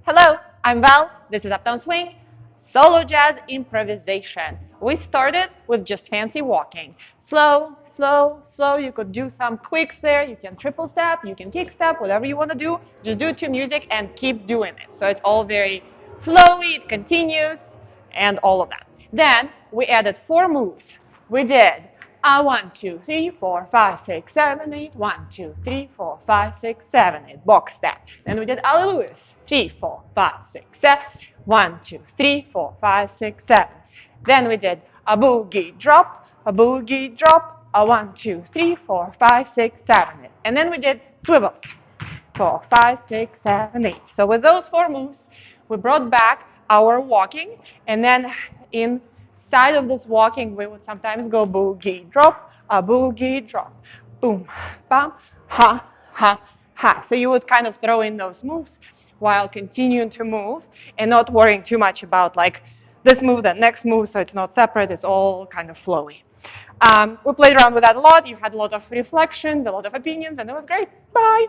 Hello, I'm Val. This is Uptown Swing, solo jazz improvisation. We started with just fancy walking. Slow, slow, slow. You could do some quicks there. You can triple step, you can kick step, whatever you want to do. Just do it to music and keep doing it. So it's all very flowy, it continues, and all of that. Then we added 4 moves. We did a 1, 2, 3, 4, 5, 6, 7, 8. 1, 2, 3, 4, 5, 6, 7, 8. Box step. Then we did Alleluias. 3, 4, 5, 6, 7. 1, 2, 3, 4, 5, 6, 7. Then we did a boogie drop, a boogie drop, a 1, 2, 3, 4, 5, 6, 7, 8. And then we did swivels. 4, 5, 6, 7, 8. So with those 4 moves, we brought back our walking, and then inside of this walking, we would sometimes go boogie drop, a boogie drop, boom, bam, ha, ha, ha. So you would kind of throw in those moves while continuing to move and not worrying too much about like this move, that next move, so it's not separate, it's all kind of flowy. We played around with that a lot. You had a lot of reflections, a lot of opinions, and it was great. Bye.